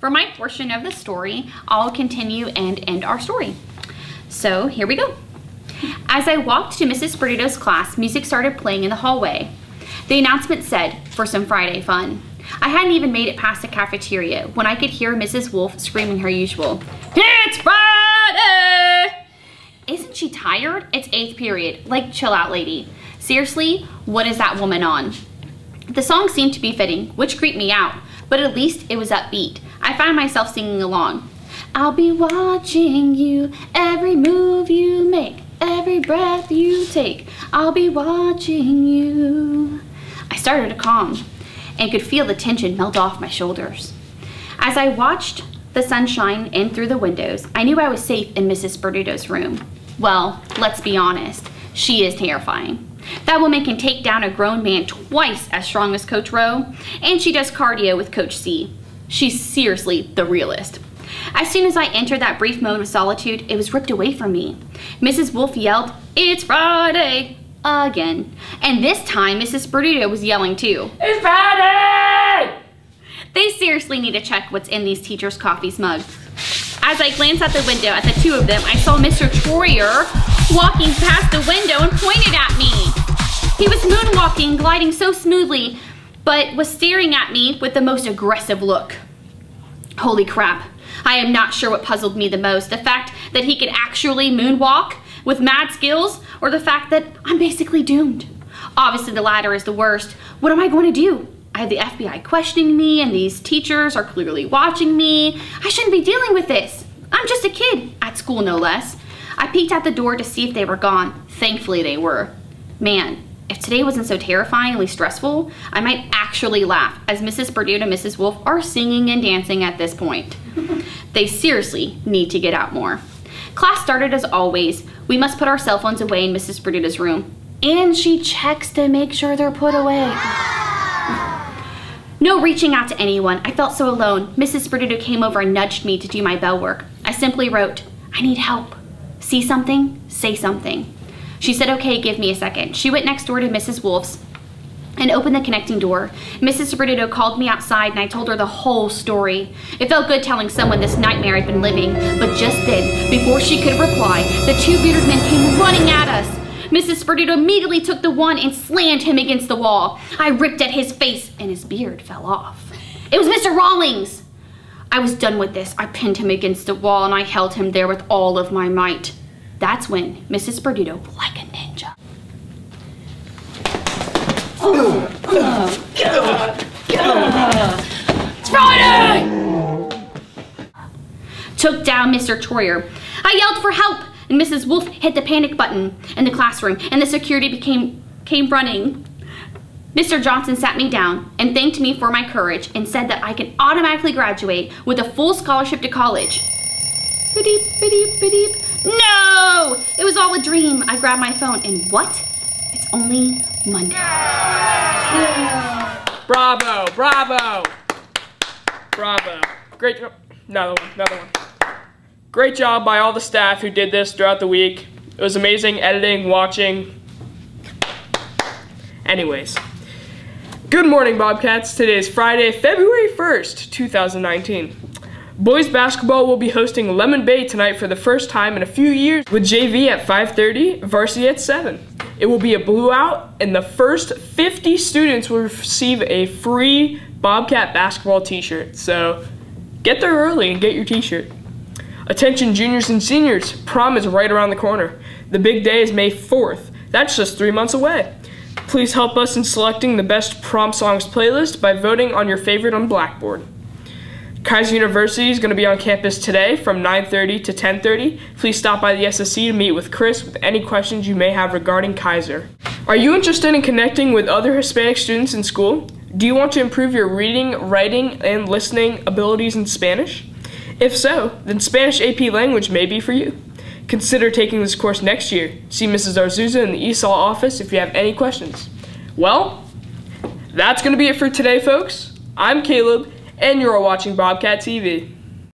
For my portion of the story, I'll continue and end our story. So here we go. As I walked to Mrs. Bernardo's class, music started playing in the hallway. The announcement said, for some Friday fun. I hadn't even made it past the cafeteria when I could hear Mrs. Wolf screaming her usual, "It's Friday!" Isn't she tired? It's 8th period. Like, chill out, lady. Seriously, what is that woman on? The song seemed to be fitting, which creeped me out, but at least it was upbeat. I found myself singing along. I'll be watching you, every move you make, every breath you take. I'll be watching you. I started to calm and could feel the tension melt off my shoulders. As I watched the sunshine in through the windows, I knew I was safe in Mrs. Bernardo's room. Well, let's be honest, she is terrifying. That woman can take down a grown man twice as strong as Coach Rowe, and she does cardio with Coach C. She's seriously the realest. As soon as I entered that brief moment of solitude, it was ripped away from me. Mrs. Wolf yelled, "It's Friday!" again. And this time, Mrs. Bernardo was yelling too. "It's Friday!" They seriously need to check what's in these teachers' coffee mugs. As I glanced out the window at the two of them, I saw Mr. Troyer walking past the window and pointed at me. He was moonwalking, gliding so smoothly, but was staring at me with the most aggressive look. Holy crap. I am not sure what puzzled me the most, the fact that he could actually moonwalk with mad skills, or the fact that I'm basically doomed. Obviously the latter is the worst. What am I going to do? I have the FBI questioning me, and these teachers are clearly watching me. I shouldn't be dealing with this. I'm just a kid, at school no less. I peeked out the door to see if they were gone. Thankfully they were. Man, if today wasn't so terrifyingly stressful, I might actually laugh, as Mrs. Bernardo and Mrs. Wolf are singing and dancing at this point. They seriously need to get out more. Class started as always. We must put our cell phones away in Mrs. Bernardo's room. And she checks to make sure they're put away. No reaching out to anyone. I felt so alone. Mrs. Bernardo came over and nudged me to do my bell work. I simply wrote, "I need help. See something? Say something." She said, "Okay, give me a second." She went next door to Mrs. Wolf's and opened the connecting door. Mrs. Bernardo called me outside and I told her the whole story. It felt good telling someone this nightmare I'd been living, but just then, before she could reply, the two bearded men came running at us. Mrs. Bernardo immediately took the one and slammed him against the wall. I ripped at his face and his beard fell off. It was Mr. Rawlings! I was done with this. I pinned him against the wall and I held him there with all of my might. That's when Mrs. Bernardo, like a ninja, it's Friday! Took down Mr. Troyer. I yelled for help, and Mrs. Wolf hit the panic button in the classroom, and the security came running. Mr. Johnson sat me down and thanked me for my courage and said that I could automatically graduate with a full scholarship to college. Ba-deep, ba-deep, ba-deep. No! It was all a dream. I grabbed my phone, and what? It's only Monday. Bravo, bravo, bravo. Great job. Another one. Great job by all the staff who did this throughout the week. It was amazing editing, watching. Anyways, good morning, Bobcats. Today is Friday, February 1st, 2019. Boys basketball will be hosting Lemon Bay tonight for the first time in a few years, with JV at 5:30, varsity at 7. It will be a blowout, and the first 50 students will receive a free Bobcat basketball t-shirt. So get there early and get your t-shirt. Attention juniors and seniors, prom is right around the corner. The big day is May 4th. That's just 3 months away. Please help us in selecting the best prom songs playlist by voting on your favorite on Blackboard. Kaiser University is going to be on campus today from 9:30 to 10:30. Please stop by the SSC to meet with Chris with any questions you may have regarding Kaiser. Are you interested in connecting with other Hispanic students in school? Do you want to improve your reading, writing, and listening abilities in Spanish? If so, then Spanish AP Language may be for you. Consider taking this course next year. See Mrs. Arzuza in the ESOL office if you have any questions. Well, that's going to be it for today, folks. I'm Caleb, and you're watching Bobcat TV.